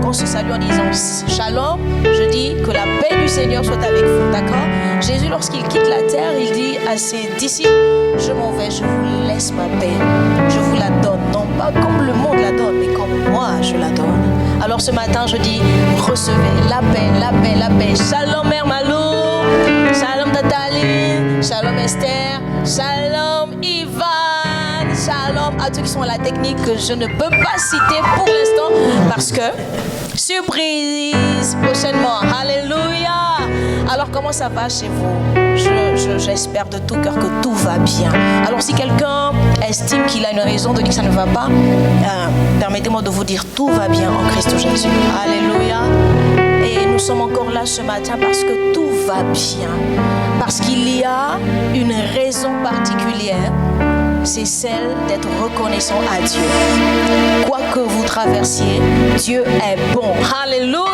on se salue en disant Shalom. Je dis que la paix du Seigneur soit avec vous, d'accord? Jésus, lorsqu'il quitte la terre, il dit à ses disciples, je m'en vais, je vous laisse ma paix. Je vous la donne, non pas comme le monde la donne, mais comme moi je la donne. Alors ce matin, je dis, recevez la paix, la paix, la paix. Shalom Mère Malou, shalom Tataline, shalom Esther, shalom Ivan, shalom à tous qui sont à la technique que je ne peux pas citer pour l'instant parce que surprise prochainement. Alléluia. Alors comment ça va chez vous? J'espère de tout cœur que tout va bien. Alors si quelqu'un estime qu'il a une raison de dire que ça ne va pas, permettez-moi de vous dire tout va bien en Christ Jésus. Alléluia. Et nous sommes encore là ce matin parce que tout va bien. Parce qu'il y a une raison particulière. C'est celle d'être reconnaissant à Dieu. Quoi que vous traversiez, Dieu est bon. Alléluia.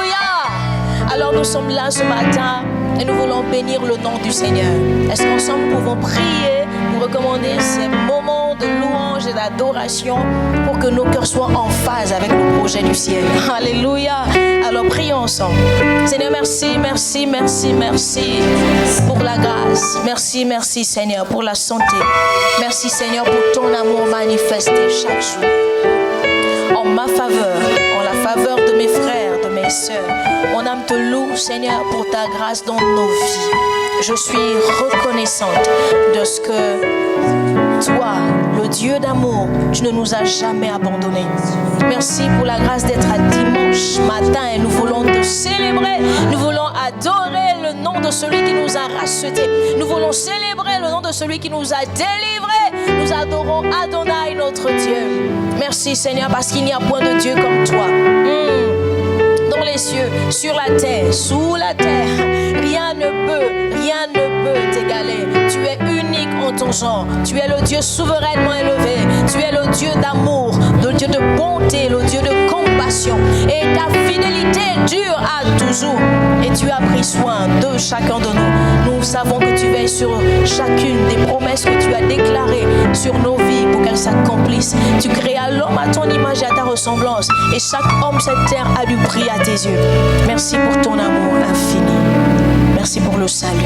Alors nous sommes là ce matin et nous voulons bénir le nom du Seigneur. Est-ce qu'ensemble nous pouvons prier pour recommander ces moments de louange et d'adoration pour que nos cœurs soient en phase avec le projet du ciel? Alléluia. Alors prions ensemble. Seigneur, merci, merci, merci, merci pour la grâce. Merci, merci Seigneur pour la santé. Merci Seigneur pour ton amour manifesté chaque jour en ma faveur, en la faveur de mes frères, de mes sœurs. Mon âme te loue, Seigneur, pour ta grâce dans nos vies. Je suis reconnaissante de ce que toi, le Dieu d'amour, tu ne nous as jamais abandonnés. Merci pour la grâce d'être à dimanche matin et nous voulons te célébrer. Nous voulons adorer le nom de celui qui nous a rachetés. Nous voulons célébrer le nom de celui qui nous a délivrés. Nous adorons Adonai, notre Dieu. Merci Seigneur, parce qu'il n'y a point de Dieu comme toi. Dans les cieux, sur la terre, sous la terre, rien ne peut t'égaler. Tu es unique en ton genre. Tu es le Dieu souverainement élevé. Tu es le Dieu d'amour, le Dieu de bonté, le Dieu de compassion. Et ta fidélité dure à toujours. Et tu as pris soin de chacun de nous. Nous savons que tu veilles sur chacune des promesses que tu as déclarées sur nos vies pour qu'elles s'accomplissent. Tu créas l'homme à ton image et à ta ressemblance. Et chaque homme sur cette terre a du prix à tes yeux. Merci pour ton amour infini. Merci pour le salut.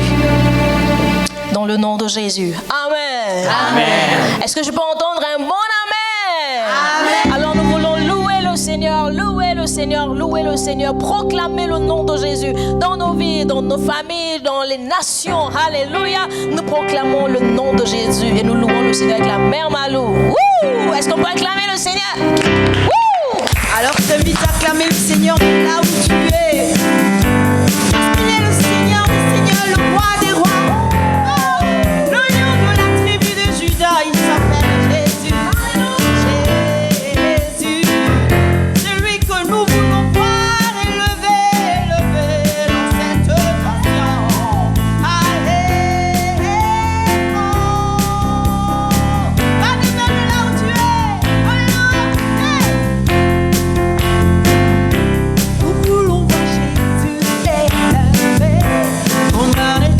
Dans le nom de Jésus. Amen. Amen. Est-ce que je peux entendre un bon amen? Amen. Alors nous voulons louer le Seigneur, louer le Seigneur, louer le Seigneur, proclamer le nom de Jésus dans nos vies, dans nos familles, dans les nations. Alléluia. Nous proclamons le nom de Jésus et nous louons le Seigneur avec la Mère Malou. Wouh! Est-ce qu'on peut acclamer le Seigneur? Wouh! Alors je t'invite à acclamer le Seigneur là où tu es. Parce qu'il est le Seigneur des Seigneurs, le roi des rois. Oh, le lion de la tribu de Juda, il s'appelle Jésus. Jésus, celui que nous voulons voir élever dans cette nation. Alléluia. Va demeurer là où tu es. Alléluia. Nous voulons voir Jésus élevé. On a les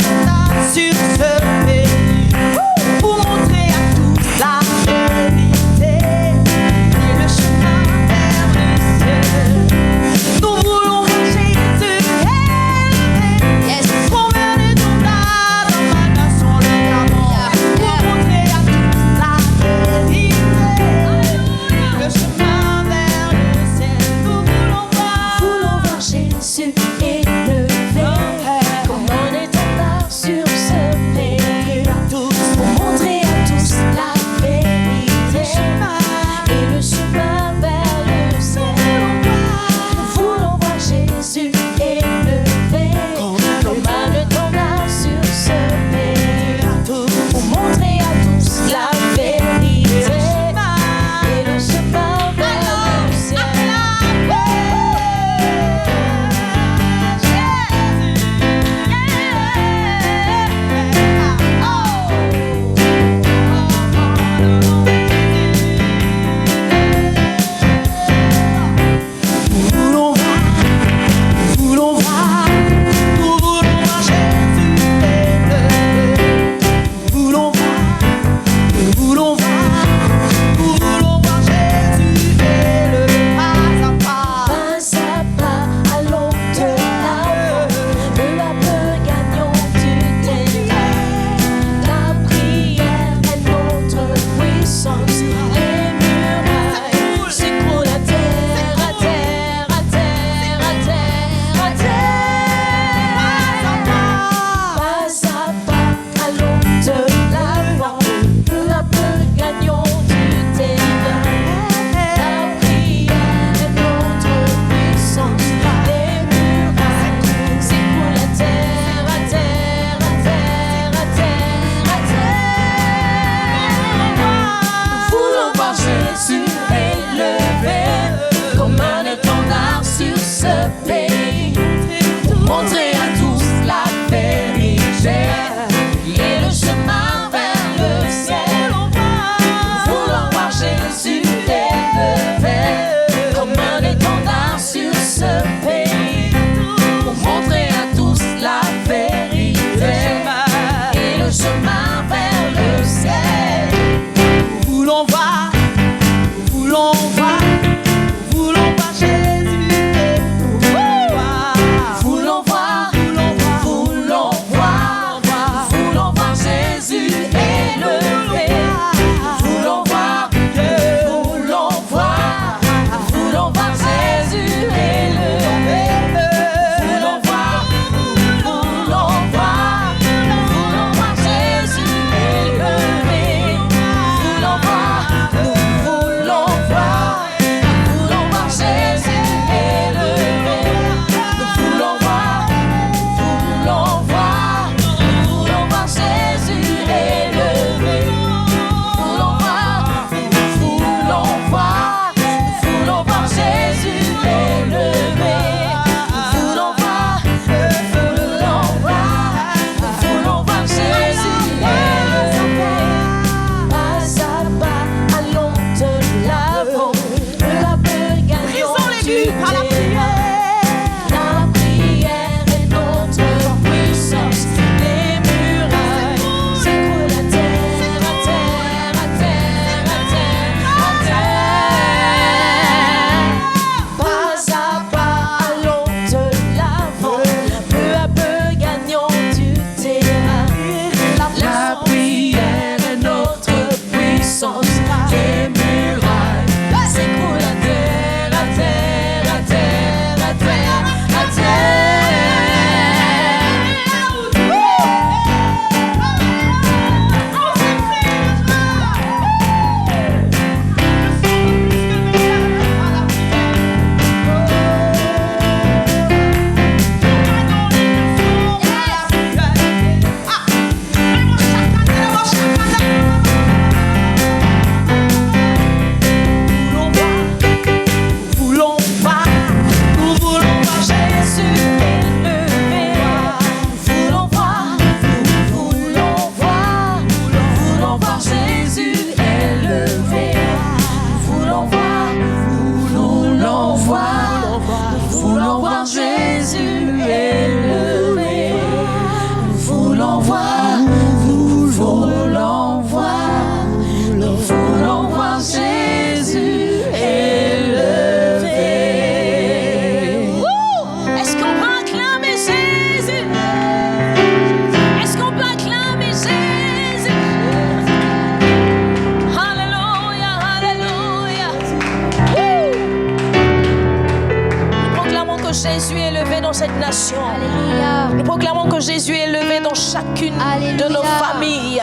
nations. Alléluia. Nous proclamons que Jésus est élevé dans chacune de nos familles.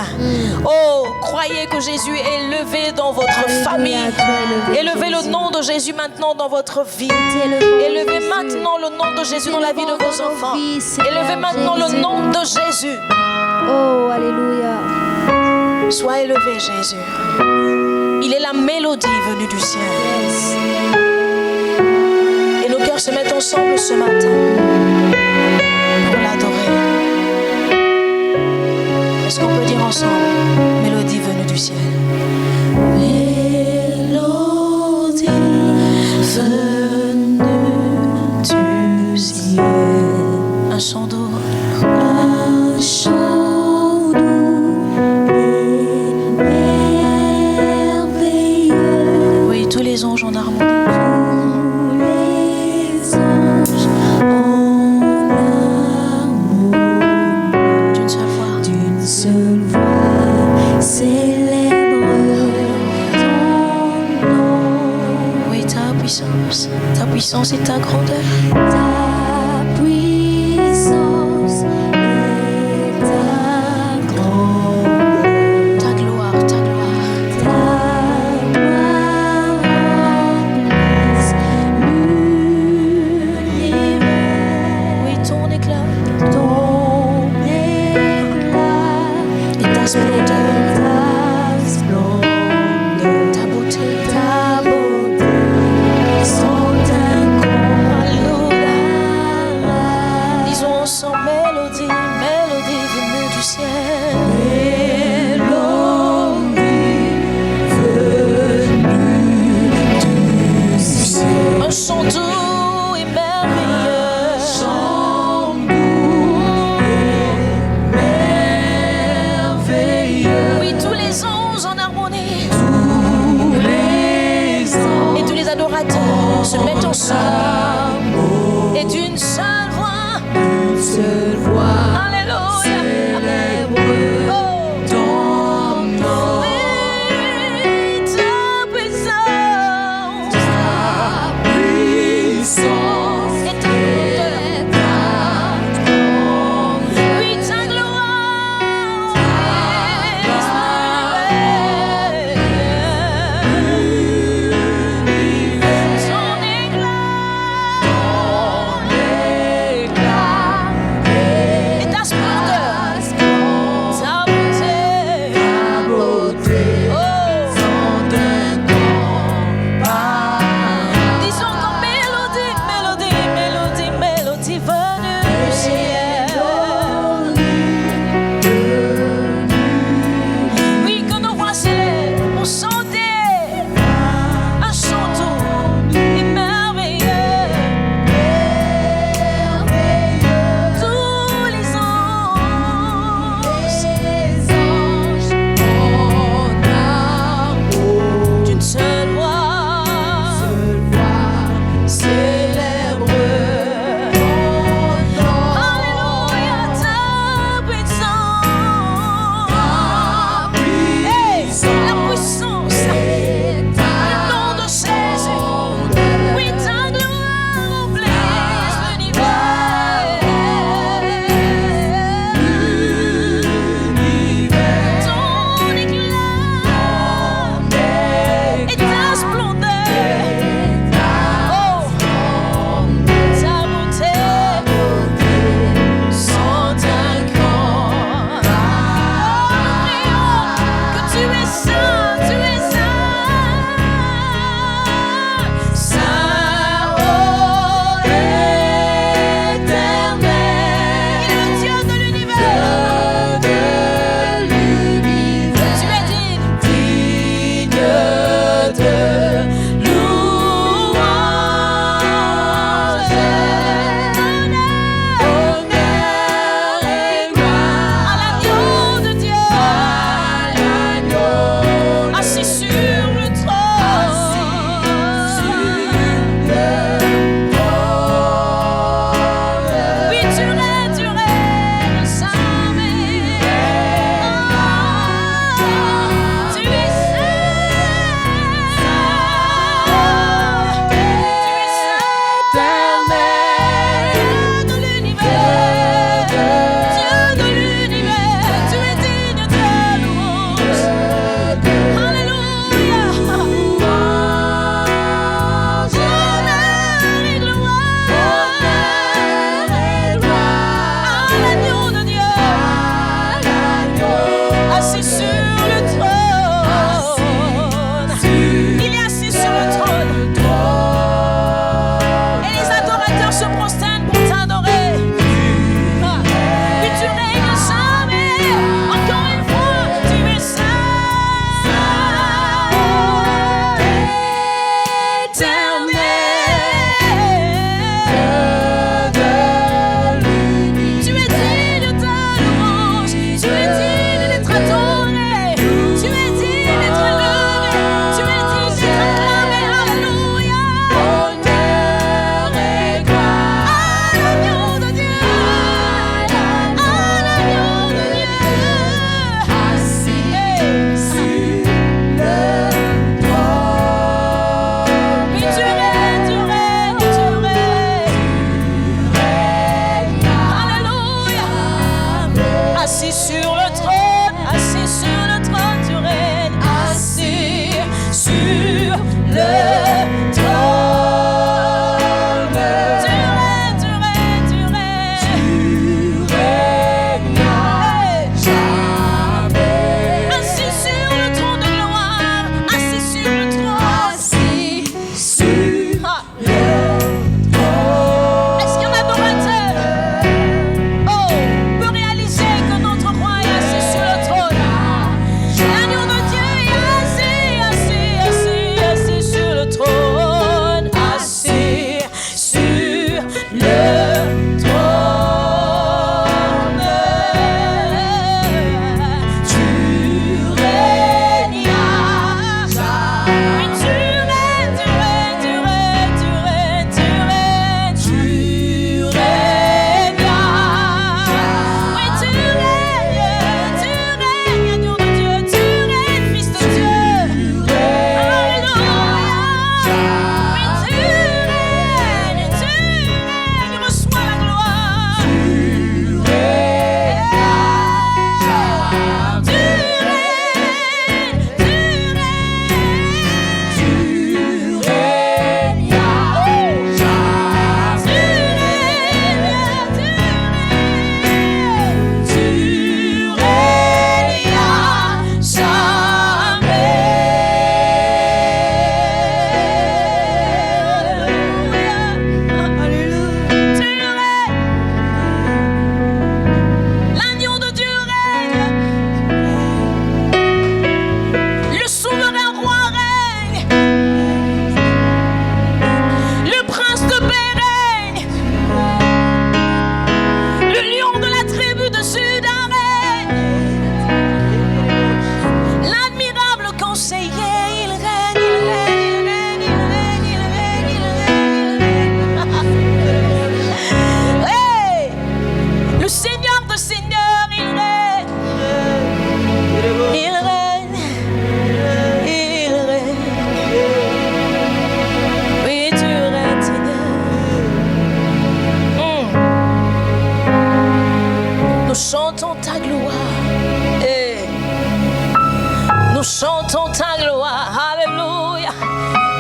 Oh, croyez que Jésus est élevé dans votre famille. Élevez le nom de Jésus maintenant dans votre vie. Élevez maintenant le nom de Jésus dans la vie de vos enfants. Élevez maintenant le nom de Jésus. Oh, alléluia. Sois élevé, Jésus. Il est la mélodie venue du ciel. Et nos cœurs se mettent ensemble ce matin pour l'adorer. Est-ce qu'on peut dire ensemble, mélodie venue du ciel? Mélodie venue du ciel. Un chant doux. Un chant tous les anges en harmonie. Tous les anges en harmonie. D'une seule voix. D'une seule voix. Célèbre ton nom. Oui, ta puissance et ta grandeur. Ta puissance et ta grandeur. Ta gloire, ta gloire. Ta gloire. Oui, ton éclat. Ton éclat. Et ta splendeur. Ta splendeur. Ta beauté. Ta beauté. Sont incomparable. Disons ensemble mélodie, mélodie venue du ciel. Un chant doux et merveilleux. Chant doux et merveilleux. Oui, tous les anges en harmonie. Tous les anges. Et tous les adorateurs se mettent ensemble. Et d'une seule voix. D'une seule voix. Alléluia. Célèbre ton nom. Oui, ta puissance. Et ta grandeur. Oui, ta gloire. Ton éclat.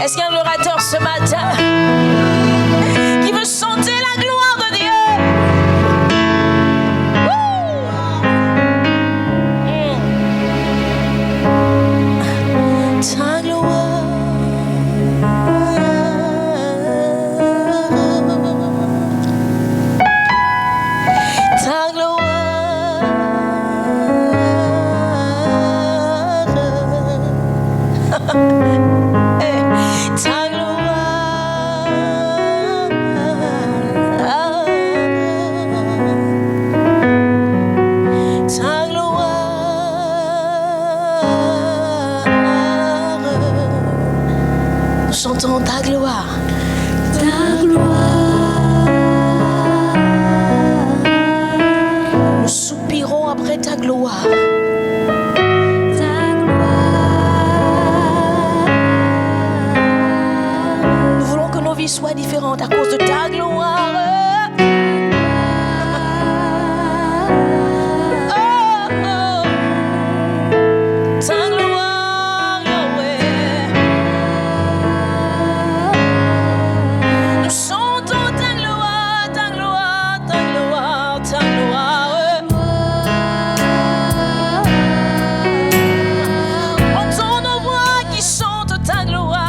Est-ce qu'il y a un adorateur ce matin qui veut chanter la gloire de Dieu? Ta gloire, ta gloire, hey, ta gloire, ta gloire, nous chantons ta gloire, ta gloire, nous soupirons après ta gloire. Soit différente à cause de ta gloire. Oh, oh. Ta gloire, Yahweh. Nous chantons ta gloire, ta gloire, ta gloire, ta gloire. Entends nos voix qui chantent ta gloire.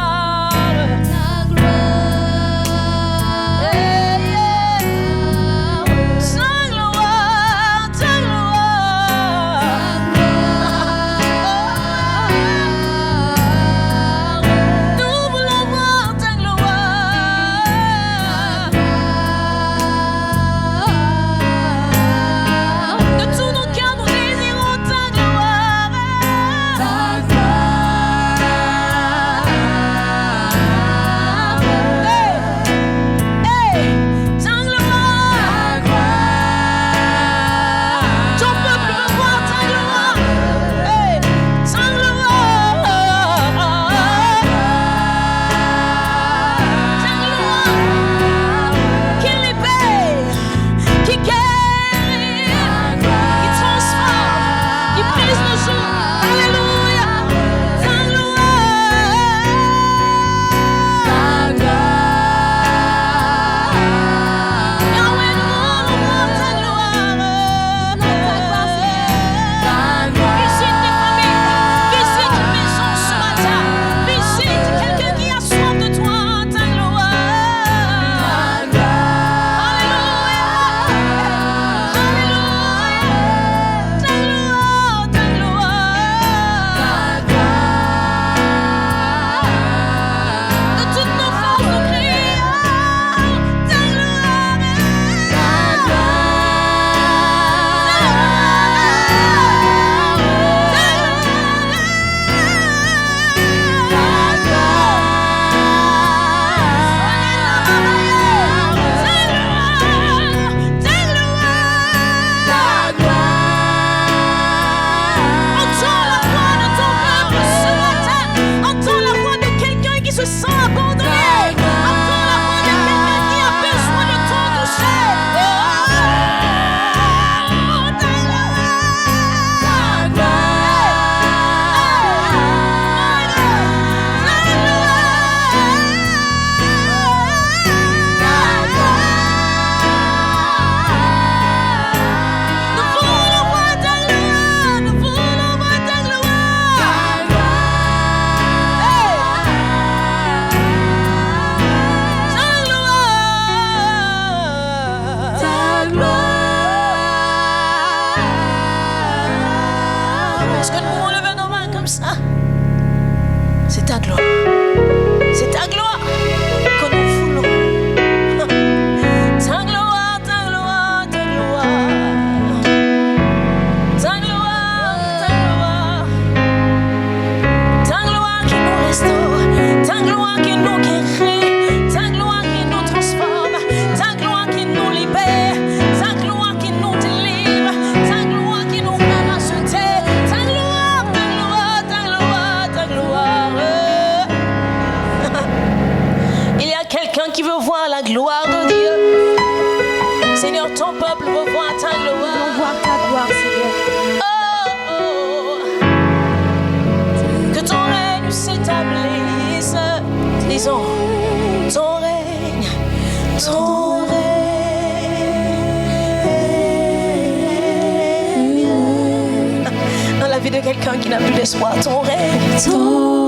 vie de quelqu'un qui n'a plus d'espoir. Ton règne, ton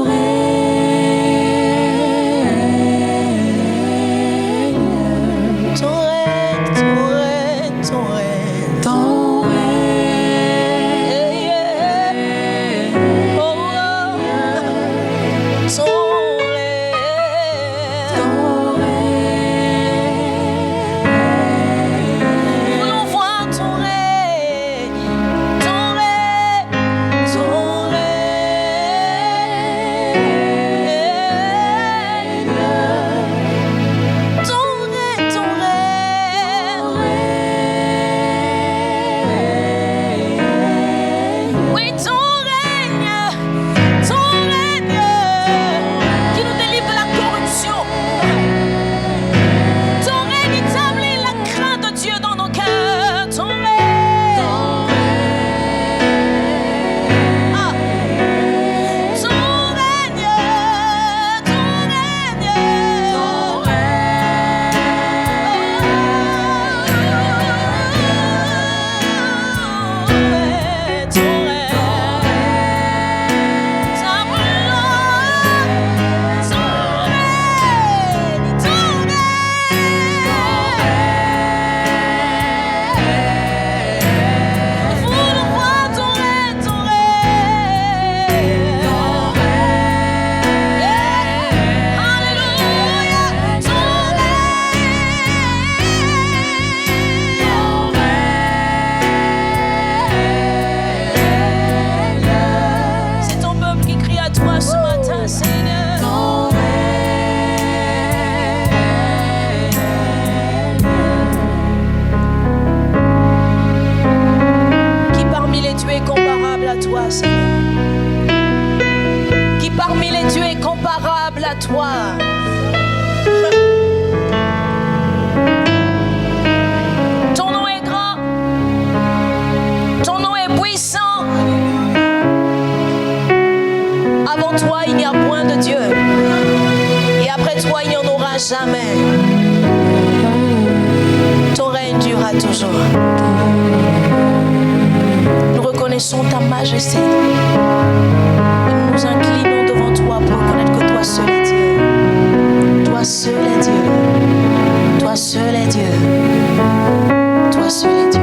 jamais. Ton règne durera toujours. Nous reconnaissons ta majesté. Et nous nous inclinons devant toi pour reconnaître que toi seul est Dieu. Toi seul est Dieu. Toi seul est Dieu. Toi seul est Dieu.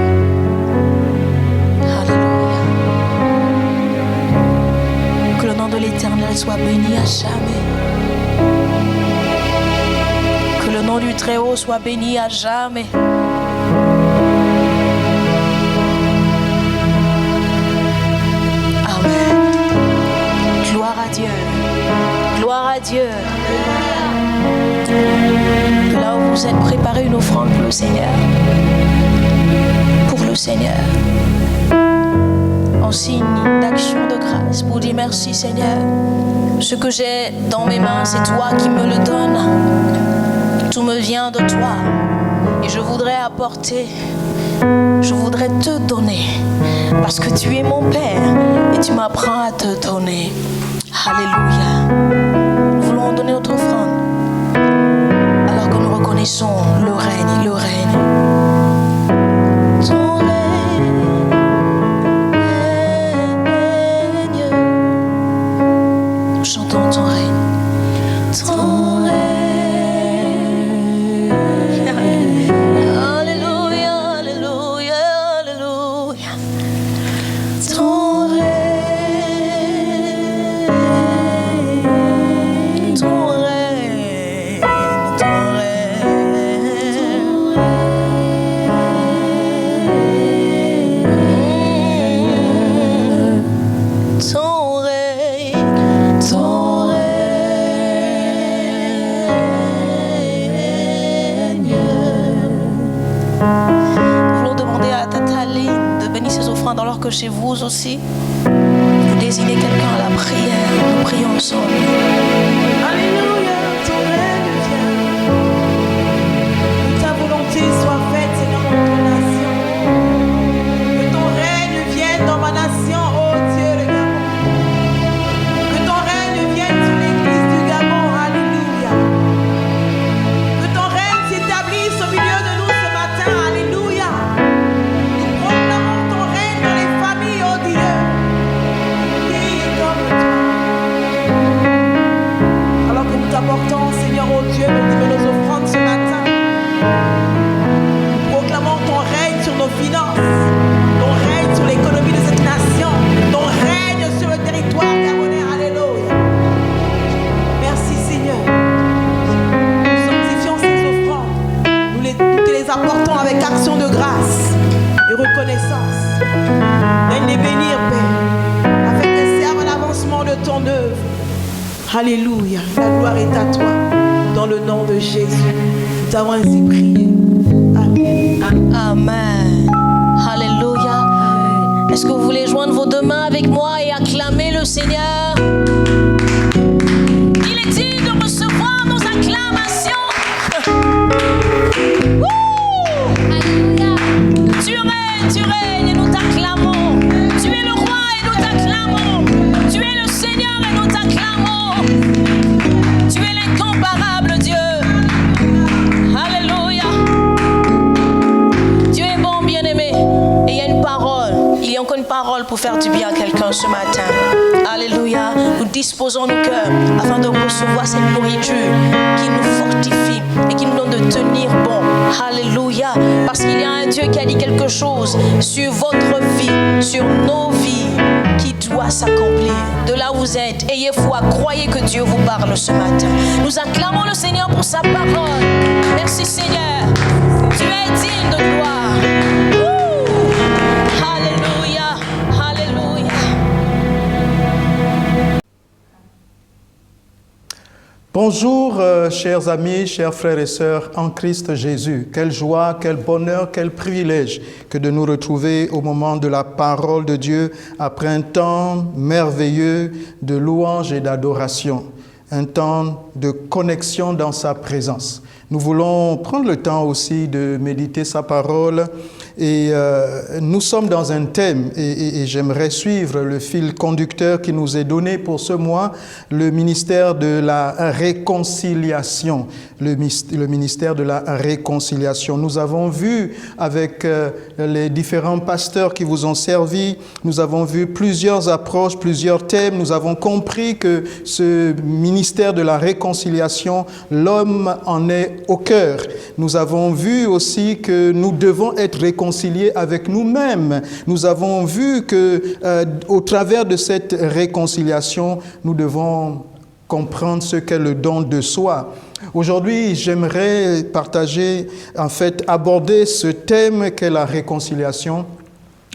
Alléluia. Que le nom de l'Éternel soit béni à jamais. Que le nom du Très-Haut soit béni à jamais. Amen. Gloire à Dieu. Gloire à Dieu. Que là où vous êtes, préparez une offrande pour le Seigneur. Pour le Seigneur. En signe d'action de grâce. Pour dire merci Seigneur. Ce que j'ai dans mes mains, c'est toi qui me le donnes. Tout me vient de toi. Et je voudrais apporter, je voudrais te donner. Parce que tu es mon Père et tu m'apprends à te donner. Alléluia. Nous voulons donner notre offrande. Alors que nous reconnaissons le règne, le règne. Ton règne. Nous chantons ton règne. Ton règne. Alors que chez vous aussi, vous désignez quelqu'un à la prière, nous prions ensemble. Alléluia, ton règne vient. Que ta volonté soit faite, Seigneur, dans ton nation. Que ton règne vienne dans ma nation, ô Dieu, le Gabon. Que ton règne vienne sur l'église du Gabon, alléluia. Que ton règne s'établisse au milieu de nous ce matin, alléluia. Nous proclamons ton règne dans les familles, ô Dieu. apportons, Seigneur, oh Dieu, nos offrandes ce matin. Proclamons ton règne sur nos finances, ton règne sur l'économie de cette nation, ton règne sur le territoire gabonais. Alléluia. Merci, Seigneur. Nous sanctifions ces offrandes. Nous te les apportons avec action de grâce et reconnaissance. Viens les bénir, Père, afin qu'elles servent à l'avancement de ton œuvre. Alléluia. La gloire est à toi. Dans le nom de Jésus, nous t'avons ainsi prié. Amen. Amen. Alléluia. Est-ce que vous voulez joindre vos deux mains avec moi et acclamer le Seigneur? Il est digne de recevoir nos acclamations. Alléluia. Tu règnes et nous t'acclamons. Tu es le roi et nous t'acclamons. Tu es le Seigneur et nous t'acclamons. Tu es l'incomparable Dieu. Alléluia. Dieu est bon, bien-aimé. Et il y a une parole. Il y a encore une parole pour faire du bien à quelqu'un ce matin. Alléluia. Nous disposons nos cœurs afin de recevoir cette nourriture qui nous fortifie et qui nous donne de tenir bon. Alléluia. Parce qu'il y a un Dieu qui a dit quelque chose sur votre vie, sur nos vies, qui doit s'accomplir. De là où vous êtes, ayez foi, croyez que Dieu vous parle ce matin. Nous acclamons le Seigneur pour sa parole. Merci Seigneur. Tu es digne de gloire. Alléluia. Alléluia. Bonjour, chers amis, chers frères et sœurs en Christ Jésus. Quelle joie, quel bonheur, quel privilège que de nous retrouver au moment de la parole de Dieu après un temps merveilleux de louange et d'adoration, un temps de connexion dans sa présence. Nous voulons prendre le temps aussi de méditer sa parole et nous sommes dans un thème et j'aimerais suivre le fil conducteur qui nous est donné pour ce mois, le ministère de la réconciliation. Le ministère de la réconciliation. Nous avons vu avec les différents pasteurs qui vous ont servi, nous avons vu plusieurs approches, plusieurs thèmes. Nous avons compris que ce ministère de la réconciliation, l'homme en est au cœur. Nous avons vu aussi que nous devons être réconciliés avec nous-mêmes. Nous avons vu que au travers de cette réconciliation, nous devons comprendre ce qu'est le don de soi. Aujourd'hui, j'aimerais partager, aborder ce thème qu'est la réconciliation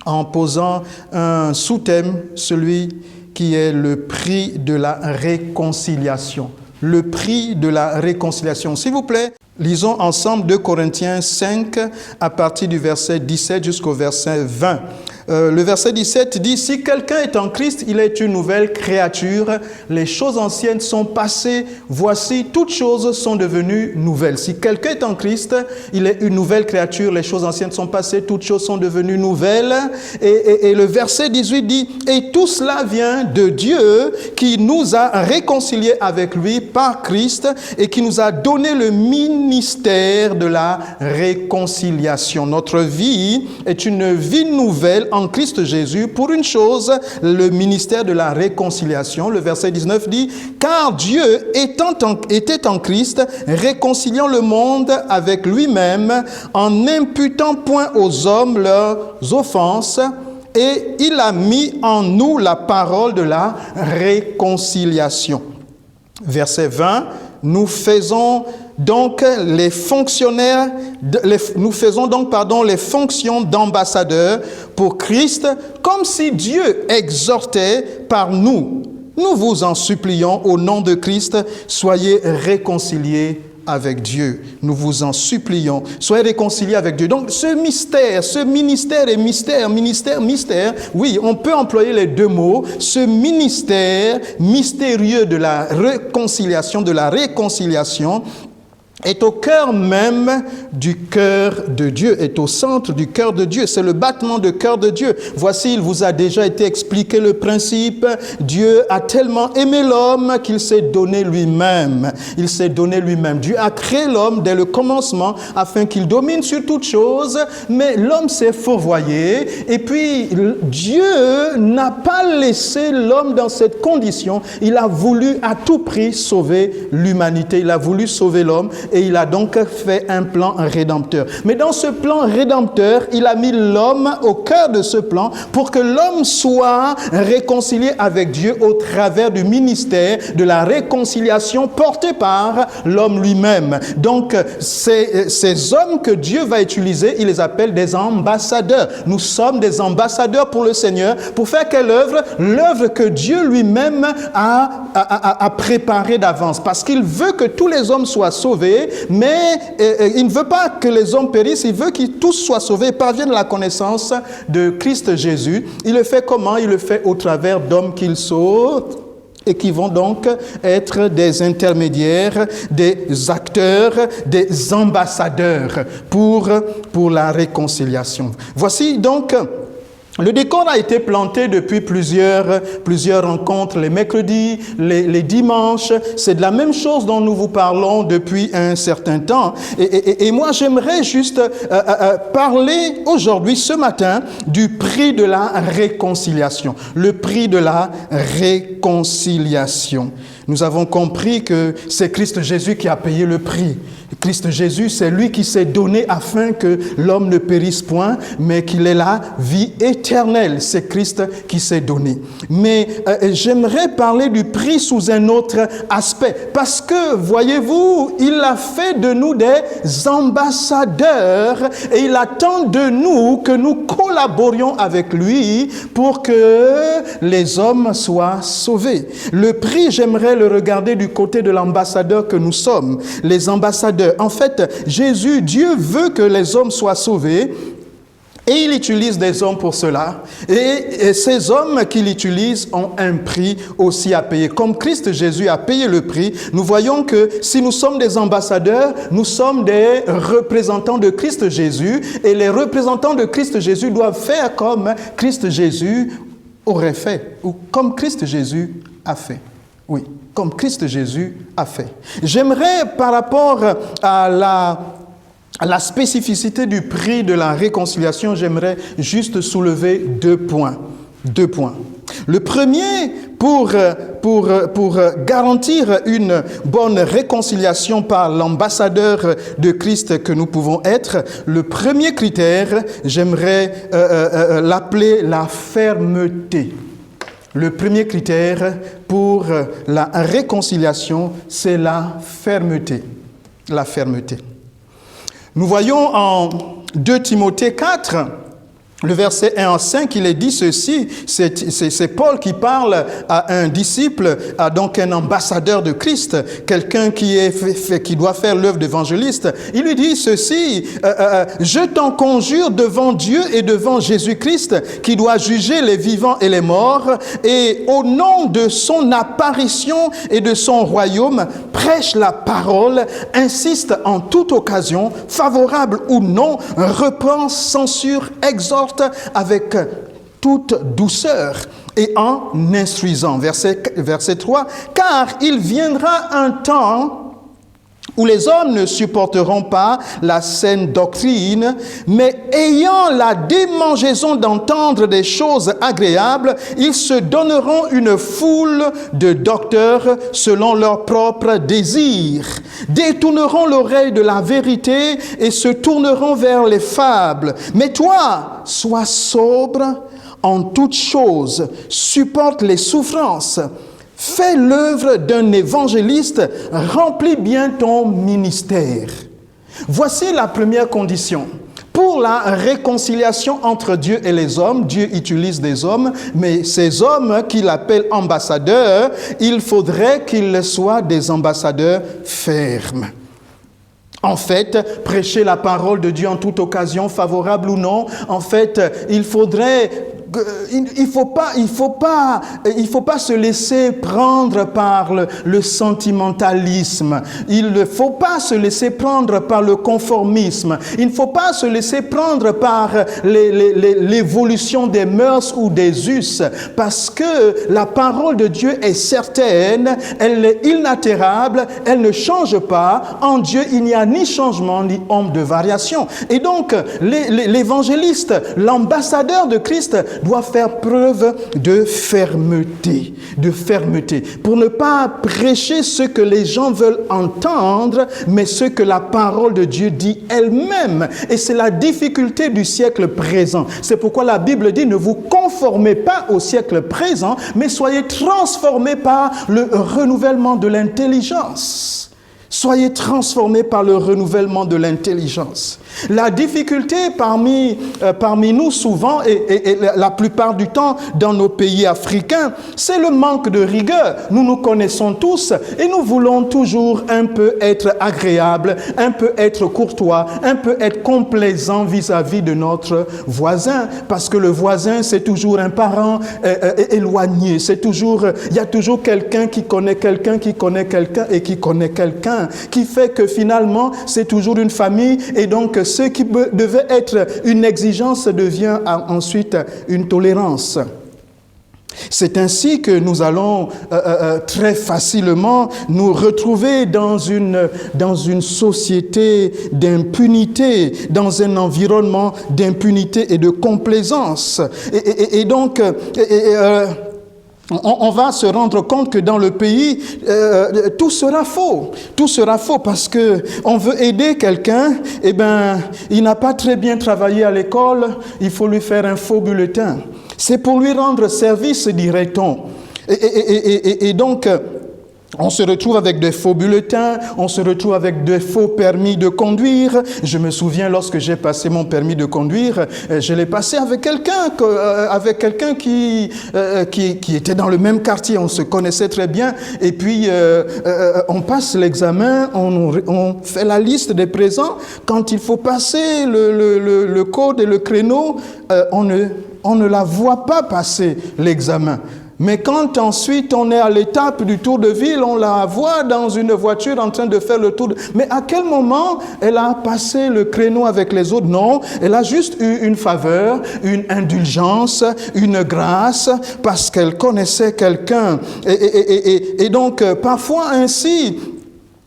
en posant un sous-thème, celui qui est le prix de la réconciliation. Le prix de la réconciliation. S'il vous plaît, lisons ensemble 2 Corinthiens 5 à partir du verset 17 jusqu'au verset 20. Le verset 17 dit « Si quelqu'un est en Christ, il est une nouvelle créature. Les choses anciennes sont passées. Voici, toutes choses sont devenues nouvelles. » Si quelqu'un est en Christ, il est une nouvelle créature. Les choses anciennes sont passées. Toutes choses sont devenues nouvelles. Et le verset 18 dit « Et tout cela vient de Dieu qui nous a réconciliés avec lui par Christ et qui nous a donné le ministère de la réconciliation. » Notre vie est une vie nouvelle en Christ Jésus. Pour une chose, le ministère de la réconciliation. Le verset 19 dit « Car Dieu était en Christ, réconciliant le monde avec lui-même, en n'imputant point aux hommes leurs offenses, et il a mis en nous la parole de la réconciliation. » Verset 20, nous faisons donc les fonctions d'ambassadeurs pour Christ, comme si Dieu exhortait par nous. Nous vous en supplions au nom de Christ, soyez réconciliés avec Dieu. Nous vous en supplions, soyez réconciliés avec Dieu. Donc ce ministère et mystère, oui, on peut employer les deux mots. Ce ministère mystérieux de la réconciliation, est au cœur même du cœur de Dieu, est au centre du cœur de Dieu. C'est le battement de cœur de Dieu. Voici, il vous a déjà été expliqué le principe. Dieu a tellement aimé l'homme qu'il s'est donné lui-même. Il s'est donné lui-même. Dieu a créé l'homme dès le commencement afin qu'il domine sur toute chose, mais l'homme s'est fourvoyé. Et puis, Dieu n'a pas laissé l'homme dans cette condition. Il a voulu à tout prix sauver l'humanité. Il a voulu sauver l'homme. Et il a donc fait un plan rédempteur. Mais dans ce plan rédempteur, il a mis l'homme au cœur de ce plan pour que l'homme soit réconcilié avec Dieu au travers du ministère de la réconciliation porté par l'homme lui-même. Donc, ces hommes que Dieu va utiliser, il les appelle des ambassadeurs. Nous sommes des ambassadeurs pour le Seigneur. Pour faire quelle œuvre? L'œuvre que Dieu lui-même a préparée d'avance. Parce qu'il veut que tous les hommes soient sauvés, mais il ne veut pas que les hommes périssent, il veut qu'ils tous soient sauvés et parviennent à la connaissance de Christ Jésus. Il le fait comment? Il le fait au travers d'hommes qu'il sauve et qui vont donc être des intermédiaires, des acteurs, des ambassadeurs pour la réconciliation. Voici donc... Le décor a été planté depuis plusieurs rencontres, les mercredis, les dimanches. C'est de la même chose dont nous vous parlons depuis un certain temps. Et moi, j'aimerais juste parler aujourd'hui, ce matin, du prix de la réconciliation. Le prix de la réconciliation. Nous avons compris que c'est Christ Jésus qui a payé le prix. Christ Jésus, c'est lui qui s'est donné afin que l'homme ne périsse point, mais qu'il ait la vie éternelle. C'est Christ qui s'est donné. Mais j'aimerais parler du prix sous un autre aspect. Parce que, voyez-vous, il a fait de nous des ambassadeurs et il attend de nous que nous collaborions avec lui pour que les hommes soient sauvés. Le prix, j'aimerais le regarder du côté de l'ambassadeur que nous sommes. Les ambassadeurs. En fait, Jésus, Dieu veut que les hommes soient sauvés et il utilise des hommes pour cela. Et ces hommes qu'il utilise ont un prix aussi à payer. Comme Christ Jésus a payé le prix, nous voyons que si nous sommes des ambassadeurs, nous sommes des représentants de Christ Jésus et les représentants de Christ Jésus doivent faire comme Christ Jésus aurait fait ou comme Christ Jésus a fait. Oui, comme Christ Jésus a fait. J'aimerais, par rapport à la spécificité du prix de la réconciliation, j'aimerais juste soulever deux points. Le premier, pour garantir une bonne réconciliation par l'ambassadeur de Christ que nous pouvons être, le premier critère, j'aimerais l'appeler la fermeté. Le premier critère pour la réconciliation, c'est la fermeté. La fermeté. Nous voyons en 2 Timothée 4, le verset 1 à 5, il est dit ceci, c'est Paul qui parle à un disciple, à donc un ambassadeur de Christ, quelqu'un qui doit faire l'œuvre d'évangéliste. Il lui dit ceci, je t'en conjure devant Dieu et devant Jésus-Christ, qui doit juger les vivants et les morts, et au nom de son apparition et de son royaume, prêche la parole, insiste en toute occasion, favorable ou non, reprend, censure, exhorte, avec toute douceur et en instruisant. Verset 3, car il viendra un temps où les hommes ne supporteront pas la saine doctrine, mais ayant la démangeaison d'entendre des choses agréables, ils se donneront une foule de docteurs selon leurs propres désirs, détourneront l'oreille de la vérité et se tourneront vers les fables. Mais toi, sois sobre en toutes choses, supporte les souffrances, fais l'œuvre d'un évangéliste, remplis bien ton ministère. Voici la première condition. Pour la réconciliation entre Dieu et les hommes, Dieu utilise des hommes, mais ces hommes qu'il appelle ambassadeurs, il faudrait qu'ils soient des ambassadeurs fermes. En fait, prêcher la parole de Dieu en toute occasion, favorable ou non, en fait, il faudrait il faut pas se laisser prendre par le sentimentalisme. Il ne faut pas se laisser prendre par le conformisme. Il ne faut pas se laisser prendre par l'évolution des mœurs ou des us, parce que la parole de Dieu est certaine, elle est inaltérable, elle ne change pas. En Dieu, il n'y a ni changement ni ombre de variation. Et donc, l'évangéliste, l'ambassadeur de Christ doit faire preuve de fermeté, pour ne pas prêcher ce que les gens veulent entendre, mais ce que la parole de Dieu dit elle-même. Et c'est la difficulté du siècle présent. C'est pourquoi la Bible dit, ne vous conformez pas au siècle présent, mais soyez transformés par le renouvellement de l'intelligence. Soyez transformés par le renouvellement de l'intelligence. La difficulté parmi nous souvent, et la plupart du temps dans nos pays africains, c'est le manque de rigueur. Nous nous connaissons tous et nous voulons toujours un peu être agréables, un peu être courtois, un peu être complaisants vis-à-vis de notre voisin. Parce que le voisin, c'est toujours un parent éloigné. Il y a toujours quelqu'un qui connaît quelqu'un, qui connaît quelqu'un et qui connaît quelqu'un, qui fait que finalement, c'est toujours une famille. Et donc, ce qui devait être une exigence devient ensuite une tolérance. C'est ainsi que nous allons très facilement nous retrouver dans une société d'impunité, dans un environnement d'impunité et de complaisance. Et donc, on va se rendre compte que dans le pays, tout sera faux. Tout sera faux parce que on veut aider quelqu'un, il n'a pas très bien travaillé à l'école, il faut lui faire un faux bulletin. C'est pour lui rendre service, dirait-on. Et donc, on se retrouve avec des faux bulletins, on se retrouve avec des faux permis de conduire. Je me souviens, lorsque j'ai passé mon permis de conduire, je l'ai passé avec quelqu'un qui était dans le même quartier. On se connaissait très bien. Et puis, on passe l'examen, on fait la liste des présents. Quand il faut passer le code et le créneau, on ne la voit pas passer l'examen. Mais quand ensuite on est à l'étape du tour de ville, on la voit dans une voiture en train de faire le tour. Mais à quel moment elle a passé le créneau avec les autres? Non, elle a juste eu une faveur, une indulgence, une grâce, parce qu'elle connaissait quelqu'un. Et donc, parfois ainsi,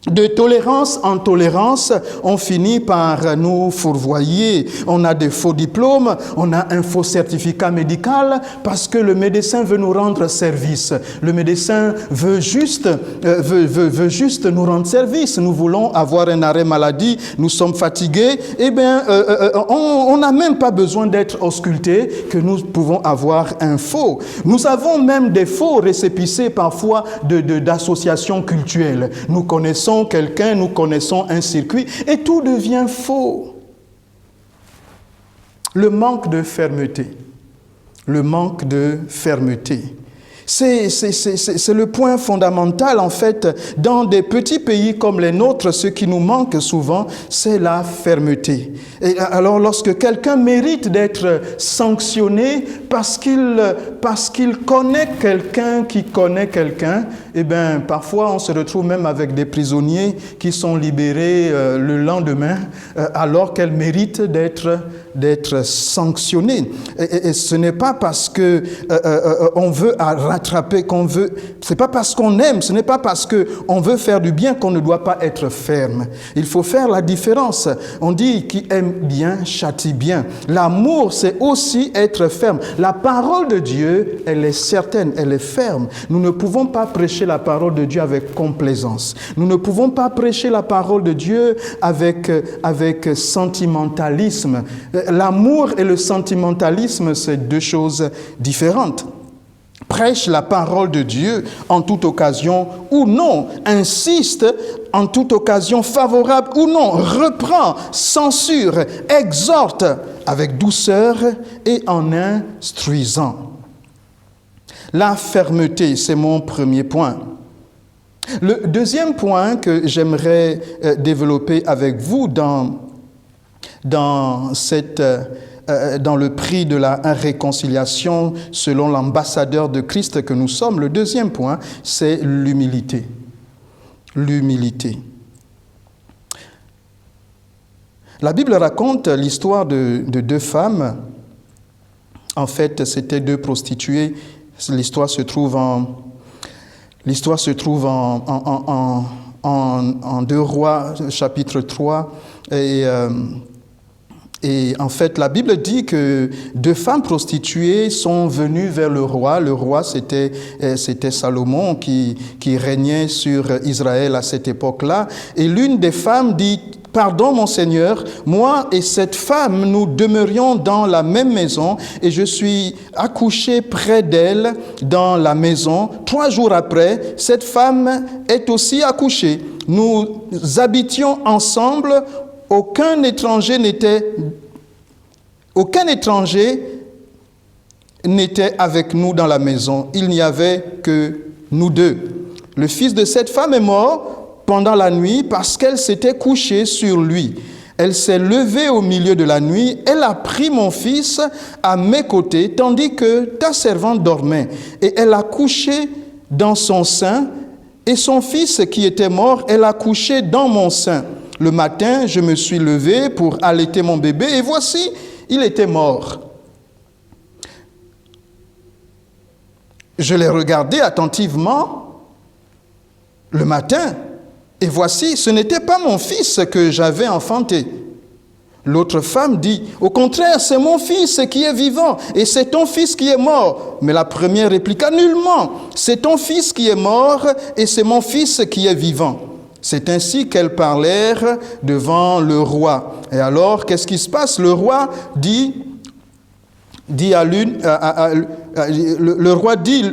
de tolérance en tolérance, on finit par nous fourvoyer. On a des faux diplômes, on a un faux certificat médical parce que le médecin veut nous rendre service. Le médecin veut juste nous rendre service. Nous voulons avoir un arrêt maladie, nous sommes fatigués. On n'a même pas besoin d'être auscultés que nous pouvons avoir un faux. Nous avons même des faux récépissés parfois d'associations cultuelles. Nous connaissons quelqu'un, nous connaissons un circuit et tout devient faux. Le manque de fermeté. Le manque de fermeté. C'est le point fondamental en fait. Dans des petits pays comme les nôtres, ce qui nous manque souvent, c'est la fermeté. Et alors lorsque quelqu'un mérite d'être sanctionné parce qu'il connaît quelqu'un qui connaît quelqu'un, parfois on se retrouve même avec des prisonniers qui sont libérés le lendemain alors qu'elles méritent d'être sanctionnées. Et ce n'est pas parce que on veut rattraper, c'est pas parce qu'on aime, ce n'est pas parce qu'on veut faire du bien qu'on ne doit pas être ferme. Il faut faire la différence. On dit qui aime bien châtie bien. L'amour, c'est aussi être ferme. La parole de Dieu, elle est certaine, elle est ferme. Nous ne pouvons pas prêcher la parole de Dieu avec complaisance. Nous ne pouvons pas prêcher la parole de Dieu avec sentimentalisme. L'amour et le sentimentalisme, c'est deux choses différentes. Prêche la parole de Dieu en toute occasion ou non, insiste en toute occasion favorable ou non, reprend, censure, exhorte avec douceur et en instruisant. La fermeté, c'est mon premier point. Le deuxième point que j'aimerais développer avec vous dans cette dans le prix de la réconciliation selon l'ambassadeur de Christ que nous sommes. Le deuxième point, c'est l'humilité. L'humilité. La Bible raconte l'histoire de deux femmes. En fait, c'était deux prostituées. L'histoire se trouve en 2 Rois, chapitre 3. Et en fait, la Bible dit que 2 femmes prostituées sont venues vers le roi. Le roi, c'était Salomon qui régnait sur Israël à cette époque-là. Et l'une des femmes dit: « Pardon, mon Seigneur, moi et cette femme, nous demeurions dans la même maison et je suis accouchée près d'elle dans la maison. 3 jours après, cette femme est aussi accouchée. Nous habitions ensemble. Aucun étranger n'était avec nous dans la maison. Il n'y avait que nous deux. Le fils de cette femme est mort pendant la nuit parce qu'elle s'était couchée sur lui. Elle s'est levée au milieu de la nuit. Elle a pris mon fils à mes côtés tandis que ta servante dormait. Et elle l'a couché dans son sein. Et son fils qui était mort, elle l'a couché dans mon sein. Le matin, je me suis levé pour allaiter mon bébé et voici, il était mort. Je l'ai regardé attentivement le matin et voici, ce n'était pas mon fils que j'avais enfanté. L'autre femme dit: « Au contraire, c'est mon fils qui est vivant et c'est ton fils qui est mort. » Mais la première répliqua: « Nullement, c'est ton fils qui est mort et c'est mon fils qui est vivant. » C'est ainsi qu'elles parlèrent devant le roi. Et alors, qu'est-ce qui se passe? Le roi dit à l'une, le roi dit,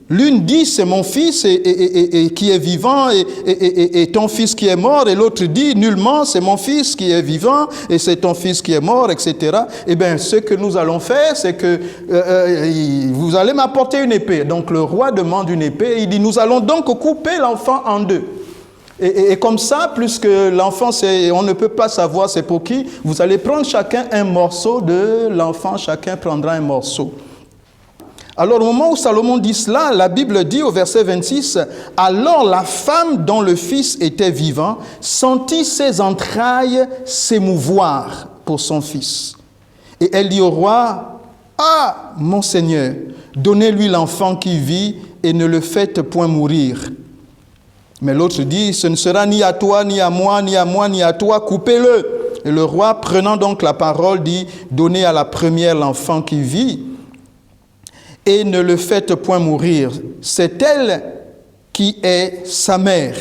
l'une dit c'est mon fils et qui est vivant et ton fils qui est mort, et l'autre dit nullement c'est mon fils qui est vivant et c'est ton fils qui est mort, etc. Eh bien, ce que nous allons faire, c'est que vous allez m'apporter une épée. Donc le roi demande une épée et il dit: nous allons donc couper l'enfant en deux. Et comme ça, puisque l'enfant, on ne peut pas savoir c'est pour qui, vous allez prendre chacun un morceau de l'enfant, chacun prendra un morceau. Alors au moment où Salomon dit cela, la Bible dit au verset 26, « Alors la femme dont le fils était vivant sentit ses entrailles s'émouvoir pour son fils. Et elle dit au roi, « Ah, mon Seigneur, donnez-lui l'enfant qui vit et ne le faites point mourir. » Mais l'autre dit, « Ce ne sera ni à toi, ni à moi, ni à moi, ni à toi, coupez-le. » Et le roi, prenant donc la parole, dit, « Donnez à la première l'enfant qui vit, et ne le faites point mourir. C'est elle qui est sa mère. »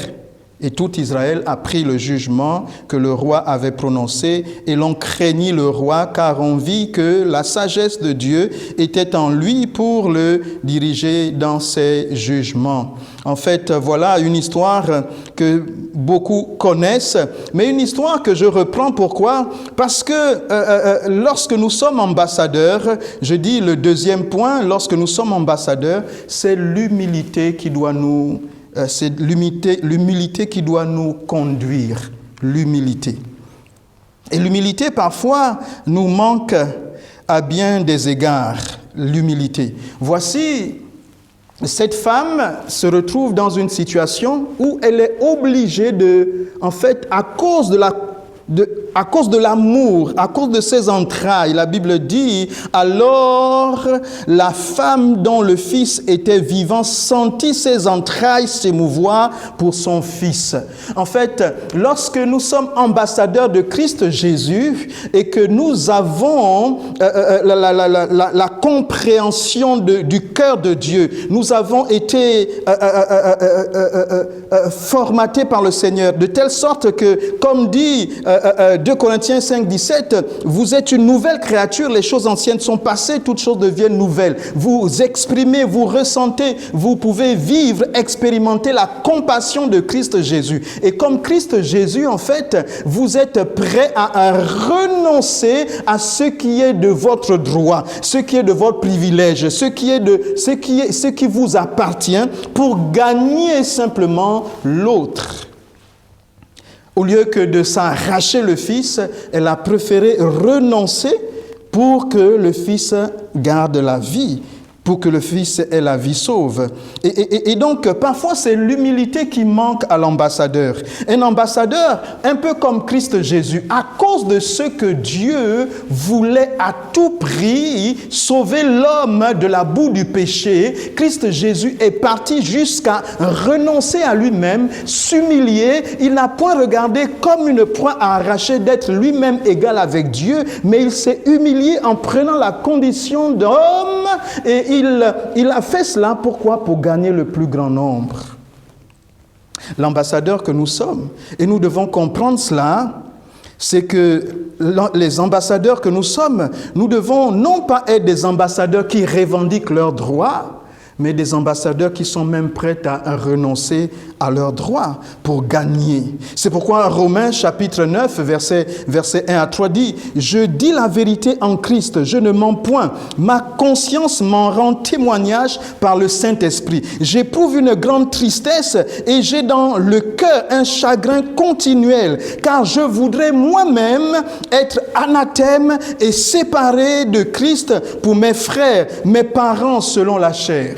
Et tout Israël apprit le jugement que le roi avait prononcé, et l'on craignit le roi, car on vit que la sagesse de Dieu était en lui pour le diriger dans ses jugements. En fait, voilà une histoire que beaucoup connaissent, mais une histoire que je reprends. Pourquoi? Parce que lorsque nous sommes ambassadeurs, je dis le deuxième point, lorsque nous sommes ambassadeurs, c'est l'humilité qui doit nous... c'est l'humilité qui doit nous conduire, l'humilité. Et l'humilité, parfois, nous manque à bien des égards, l'humilité. Voici, cette femme se retrouve dans une situation où elle est obligée en fait, à cause de l'amour, à cause de ses entrailles, la Bible dit, alors la femme dont le fils était vivant sentit ses entrailles s'émouvoir pour son fils. En fait, lorsque nous sommes ambassadeurs de Christ Jésus et que nous avons la compréhension du cœur de Dieu, nous avons été formatés par le Seigneur de telle sorte que, comme dit 2 Corinthiens 5, 17, vous êtes une nouvelle créature, les choses anciennes sont passées, toutes choses deviennent nouvelles. Vous exprimez, vous ressentez, vous pouvez vivre, expérimenter la compassion de Christ Jésus. Et comme Christ Jésus, en fait, vous êtes prêt à renoncer à ce qui est de votre droit, ce qui est de votre privilège, ce qui vous appartient pour gagner simplement l'autre. Au lieu que de s'arracher le fils, elle a préféré renoncer pour que le Fils garde la vie, pour que le Fils ait la vie sauve. Et donc, parfois, c'est l'humilité qui manque à l'ambassadeur. Un ambassadeur, un peu comme Christ Jésus, à cause de ce que Dieu voulait à tout prix sauver l'homme de la boue du péché, Christ Jésus est parti jusqu'à renoncer à lui-même, s'humilier. Il n'a point regardé comme une proie à arracher d'être lui-même égal avec Dieu, mais il s'est humilié en prenant la condition d'homme et il a fait cela, pourquoi? Pour gagner le plus grand nombre. L'ambassadeur que nous sommes, et nous devons comprendre cela, c'est que les ambassadeurs que nous sommes, nous devons non pas être des ambassadeurs qui revendiquent leurs droits, mais des ambassadeurs qui sont même prêts à renoncer à leurs droits pour gagner. C'est pourquoi Romains chapitre 9, verset 1 à 3 dit « Je dis la vérité en Christ, je ne mens point. Ma conscience m'en rend témoignage par le Saint-Esprit. J'éprouve une grande tristesse et j'ai dans le cœur un chagrin continuel, car je voudrais moi-même être anathème et séparé de Christ pour mes frères, mes parents selon la chair. »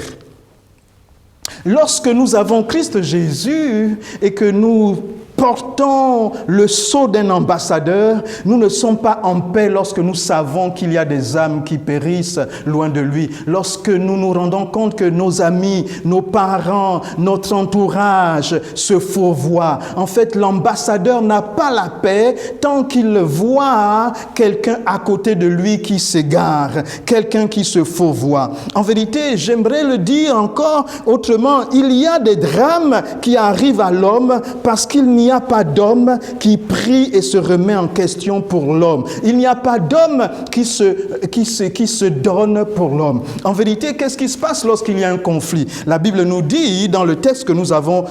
Lorsque nous avons Christ Jésus et que nous portons le sceau d'un ambassadeur, nous ne sommes pas en paix lorsque nous savons qu'il y a des âmes qui périssent loin de lui. Lorsque nous nous rendons compte que nos amis, nos parents, notre entourage se fourvoient. En fait, l'ambassadeur n'a pas la paix tant qu'il voit quelqu'un à côté de lui qui s'égare, quelqu'un qui se fourvoie. En vérité, j'aimerais le dire encore autrement, il y a des drames qui arrivent à l'homme parce qu'il n'y a pas d'homme qui prie et se remet en question pour l'homme. Il n'y a pas d'homme qui se donne pour l'homme. En vérité, qu'est-ce qui se passe lorsqu'il y a un conflit? La Bible nous dit, dans le texte que nous avons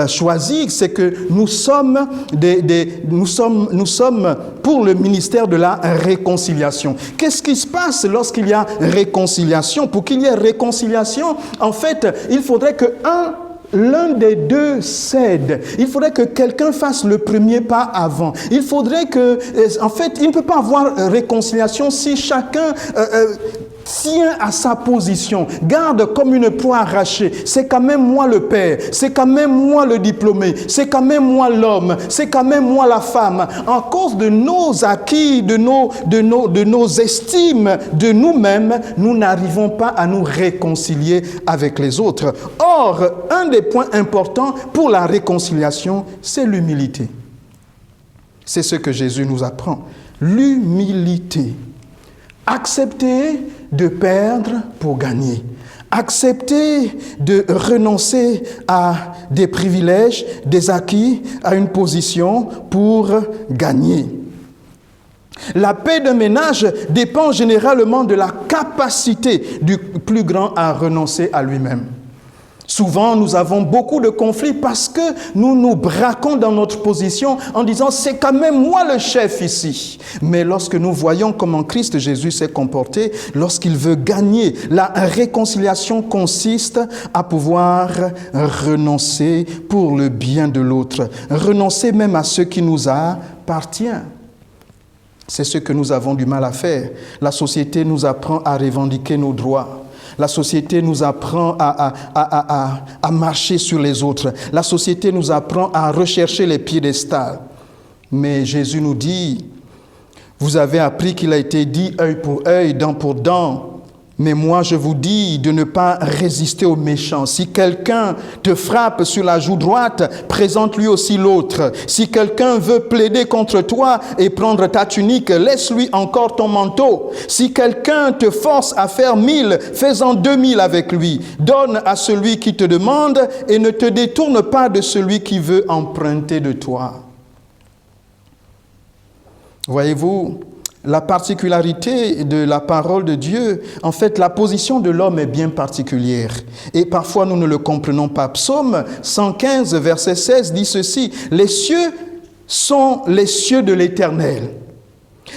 choisi, c'est que nous sommes pour le ministère de la réconciliation. Qu'est-ce qui se passe lorsqu'il y a réconciliation? Pour qu'il y ait réconciliation, en fait, il faudrait que l'un des deux cède. Il faudrait que quelqu'un fasse le premier pas avant. Il faudrait que, en fait, il ne peut pas avoir réconciliation si chacun tient à sa position, garde comme une proie arrachée. C'est quand même moi le père, c'est quand même moi le diplômé, c'est quand même moi l'homme, c'est quand même moi la femme. En cause de nos acquis, de nos estimes de nous-mêmes, nous n'arrivons pas à nous réconcilier avec les autres. Or, un des points importants pour la réconciliation, c'est l'humilité. C'est ce que Jésus nous apprend. L'humilité. Accepter de perdre pour gagner. Accepter de renoncer à des privilèges, des acquis, à une position pour gagner. La paix d'un ménage dépend généralement de la capacité du plus grand à renoncer à lui-même. Souvent, nous avons beaucoup de conflits parce que nous nous braquons dans notre position en disant « c'est quand même moi le chef ici ». Mais lorsque nous voyons comment Christ Jésus s'est comporté, lorsqu'il veut gagner, la réconciliation consiste à pouvoir renoncer pour le bien de l'autre, renoncer même à ce qui nous appartient. C'est ce que nous avons du mal à faire. La société nous apprend à revendiquer nos droits. La société nous apprend à marcher sur les autres. La société nous apprend à rechercher les piédestals. Mais Jésus nous dit, vous avez appris qu'il a été dit œil pour œil, dent pour dent. Mais moi, je vous dis de ne pas résister aux méchants. Si quelqu'un te frappe sur la joue droite, présente-lui aussi l'autre. Si quelqu'un veut plaider contre toi et prendre ta tunique, laisse-lui encore ton manteau. Si quelqu'un te force à faire 1000, fais-en 2000 avec lui. Donne à celui qui te demande et ne te détourne pas de celui qui veut emprunter de toi. Voyez-vous, la particularité de la parole de Dieu, en fait, la position de l'homme est bien particulière. Et parfois, nous ne le comprenons pas. Psaume 115, verset 16 dit ceci, « Les cieux sont les cieux de l'Éternel,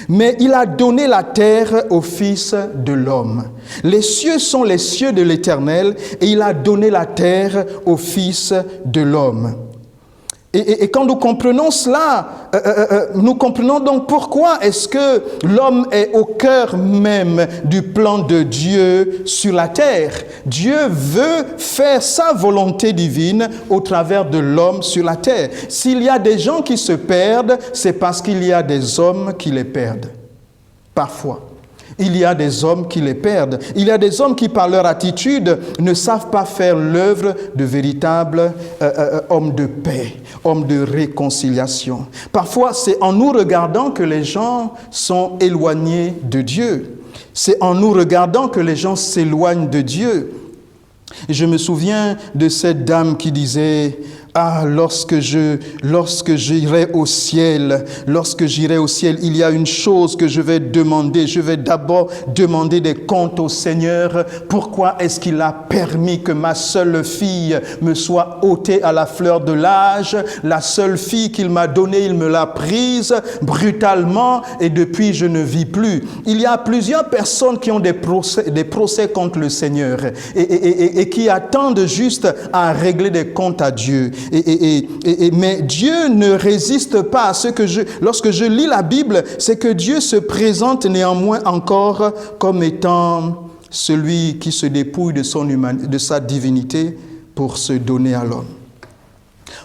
mais il a donné la terre au Fils de l'homme. Les cieux sont les cieux de l'Éternel, et il a donné la terre au Fils de l'homme. » Et quand nous comprenons cela, nous comprenons donc pourquoi est-ce que l'homme est au cœur même du plan de Dieu sur la terre. Dieu veut faire sa volonté divine au travers de l'homme sur la terre. S'il y a des gens qui se perdent, c'est parce qu'il y a des hommes qui les perdent. Parfois. Il y a des hommes qui les perdent. Il y a des hommes qui, par leur attitude, ne savent pas faire l'œuvre de véritables hommes de paix, hommes de réconciliation. Parfois, c'est en nous regardant que les gens sont éloignés de Dieu. C'est en nous regardant que les gens s'éloignent de Dieu. Et je me souviens de cette dame qui disait... Ah, lorsque j'irai au ciel, il y a une chose que je vais demander. Je vais d'abord demander des comptes au Seigneur. Pourquoi est-ce qu'il a permis que ma seule fille me soit ôtée à la fleur de l'âge? La seule fille qu'il m'a donnée, il me l'a prise brutalement et depuis je ne vis plus. Il y a plusieurs personnes qui ont des procès contre le Seigneur et qui attendent juste à régler des comptes à Dieu. Mais Dieu ne résiste pas à ce que lorsque je lis la Bible, c'est que Dieu se présente néanmoins encore comme étant celui qui se dépouille de sa divinité pour se donner à l'homme.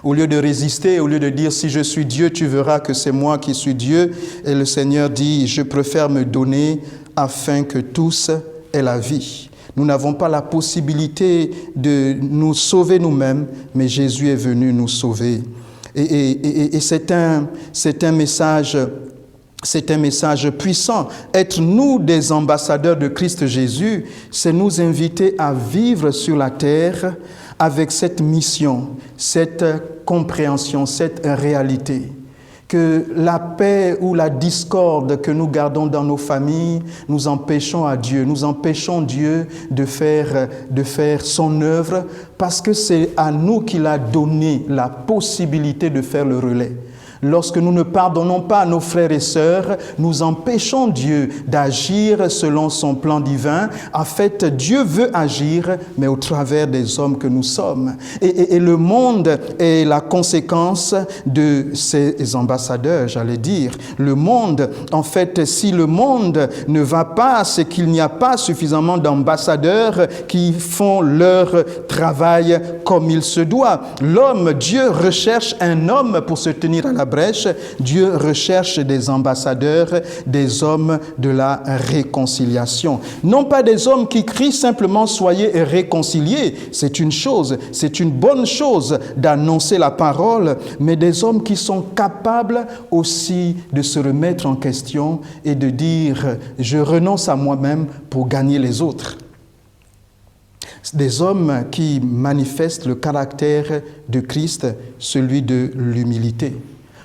Au lieu de résister, au lieu de dire « si je suis Dieu, tu verras que c'est moi qui suis Dieu », et le Seigneur dit « je préfère me donner afin que tous aient la vie ». Nous n'avons pas la possibilité de nous sauver nous-mêmes, mais Jésus est venu nous sauver. Et c'est un message puissant. Être nous des ambassadeurs de Christ Jésus, c'est nous inviter à vivre sur la terre avec cette mission, cette compréhension, cette réalité. Que la paix ou la discorde que nous gardons dans nos familles, nous empêchons Dieu de faire son œuvre parce que c'est à nous qu'il a donné la possibilité de faire le relais. Lorsque nous ne pardonnons pas à nos frères et sœurs, nous empêchons Dieu d'agir selon son plan divin. En fait, Dieu veut agir, mais au travers des hommes que nous sommes. Et le monde est la conséquence de ces ambassadeurs, j'allais dire. Le monde, en fait, si le monde ne va pas, c'est qu'il n'y a pas suffisamment d'ambassadeurs qui font leur travail comme il se doit. L'homme, Dieu recherche un homme pour se tenir à la brèche. Dieu recherche des ambassadeurs, des hommes de la réconciliation. Non pas des hommes qui crient simplement « soyez réconciliés ». C'est une chose, c'est une bonne chose d'annoncer la parole, mais des hommes qui sont capables aussi de se remettre en question et de dire « je renonce à moi-même pour gagner les autres ». Des hommes qui manifestent le caractère de Christ, celui de l'humilité.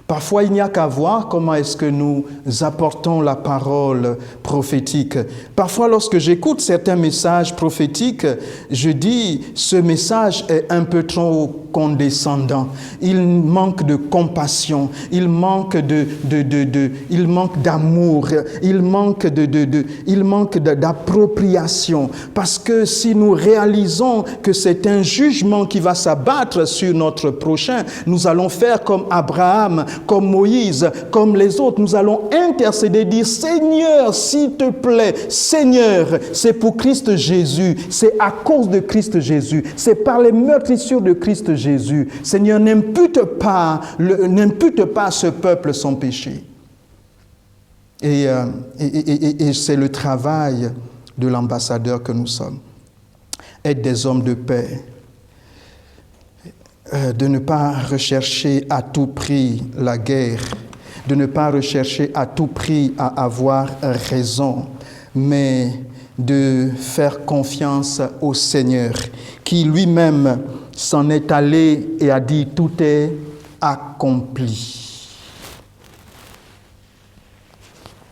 Parfois, il n'y a qu'à voir comment est-ce que nous apportons la parole prophétique. Parfois, lorsque j'écoute certains messages prophétiques, je dis, ce message est un peu trop condescendant. Il manque de compassion, il manque il manque d'amour, il manque d'appropriation. Parce que si nous réalisons que c'est un jugement qui va s'abattre sur notre prochain, nous allons faire comme Abraham, comme Moïse, comme les autres, nous allons intercéder, dire Seigneur, s'il te plaît, Seigneur, c'est pour Christ Jésus, c'est à cause de Christ Jésus, c'est par les meurtrissures de Christ Jésus. Seigneur, n'impute pas à ce peuple son péché. Et c'est le travail de l'ambassadeur que nous sommes. Être des hommes de paix. De ne pas rechercher à tout prix la guerre, de ne pas rechercher à tout prix à avoir raison, mais de faire confiance au Seigneur, qui lui-même s'en est allé et a dit « tout est accompli ».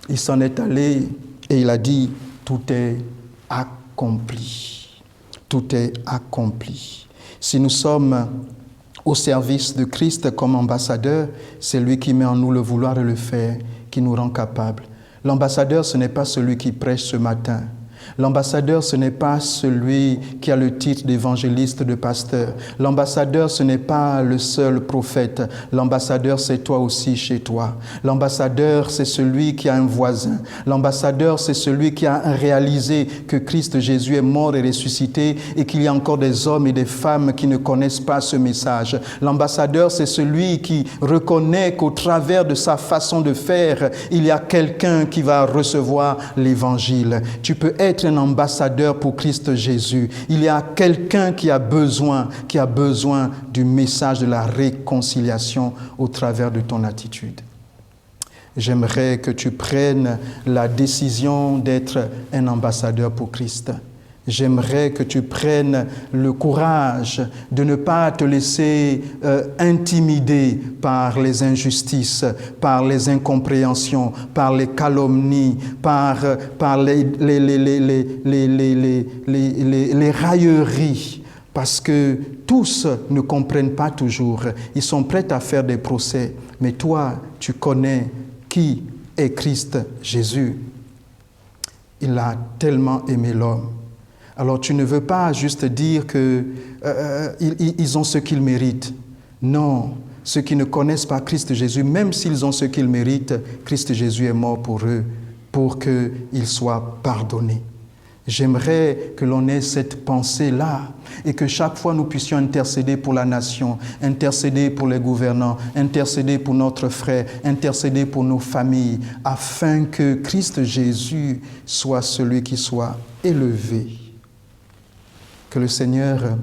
Il s'en est allé et il a dit « tout est accompli ». Tout est accompli. Si nous sommes au service de Christ comme ambassadeur, c'est lui qui met en nous le vouloir et le faire, qui nous rend capables. L'ambassadeur, ce n'est pas celui qui prêche ce matin. L'ambassadeur, ce n'est pas celui qui a le titre d'évangéliste, de pasteur. L'ambassadeur, ce n'est pas le seul prophète. L'ambassadeur, c'est toi aussi chez toi. L'ambassadeur, c'est celui qui a un voisin. L'ambassadeur, c'est celui qui a réalisé que Christ Jésus est mort et ressuscité et qu'il y a encore des hommes et des femmes qui ne connaissent pas ce message. L'ambassadeur, c'est celui qui reconnaît qu'au travers de sa façon de faire, il y a quelqu'un qui va recevoir l'évangile. Tu peux être un ambassadeur pour Christ Jésus. Il y a quelqu'un qui a besoin du message de la réconciliation au travers de ton attitude. J'aimerais que tu prennes la décision d'être un ambassadeur pour Christ. J'aimerais que tu prennes le courage de ne pas te laisser intimider par les injustices, par les incompréhensions, par les calomnies, par les railleries. Parce que tous ne comprennent pas toujours. Ils sont prêts à faire des procès. Mais toi, tu connais qui est Christ Jésus. Il a tellement aimé l'homme. Alors tu ne veux pas juste dire qu'ils ont ce qu'ils méritent. Non, ceux qui ne connaissent pas Christ Jésus, même s'ils ont ce qu'ils méritent, Christ Jésus est mort pour eux, pour qu'ils soient pardonnés. J'aimerais que l'on ait cette pensée-là et que chaque fois nous puissions intercéder pour la nation, intercéder pour les gouvernants, intercéder pour notre frère, intercéder pour nos familles, afin que Christ Jésus soit celui qui soit élevé. Que le Seigneur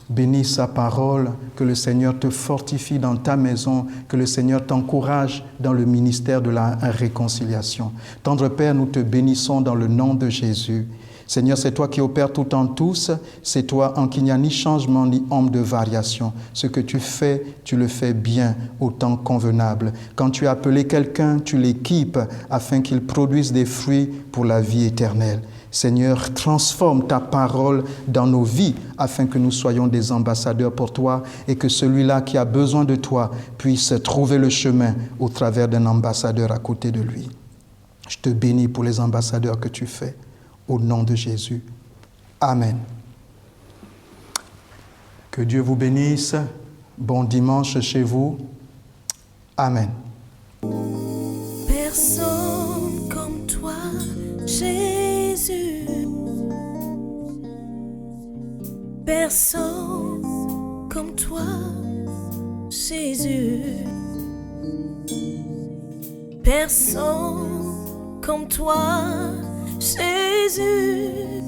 bénisse sa parole, que le Seigneur te fortifie dans ta maison, que le Seigneur t'encourage dans le ministère de la réconciliation. Tendre Père, nous te bénissons dans le nom de Jésus. Seigneur, c'est toi qui opères tout en tous, c'est toi en qui il n'y a ni changement ni ombre de variation. Ce que tu fais, tu le fais bien, au temps convenable. Quand tu as appelé quelqu'un, tu l'équipes afin qu'il produise des fruits pour la vie éternelle. Seigneur, transforme ta parole dans nos vies afin que nous soyons des ambassadeurs pour toi et que celui-là qui a besoin de toi puisse trouver le chemin au travers d'un ambassadeur à côté de lui. Je te bénis pour les ambassadeurs que tu fais. Au nom de Jésus. Amen. Que Dieu vous bénisse. Bon dimanche chez vous. Amen. Personne comme toi, Jésus. Personne comme toi, Jésus. Personne comme toi, Jésus.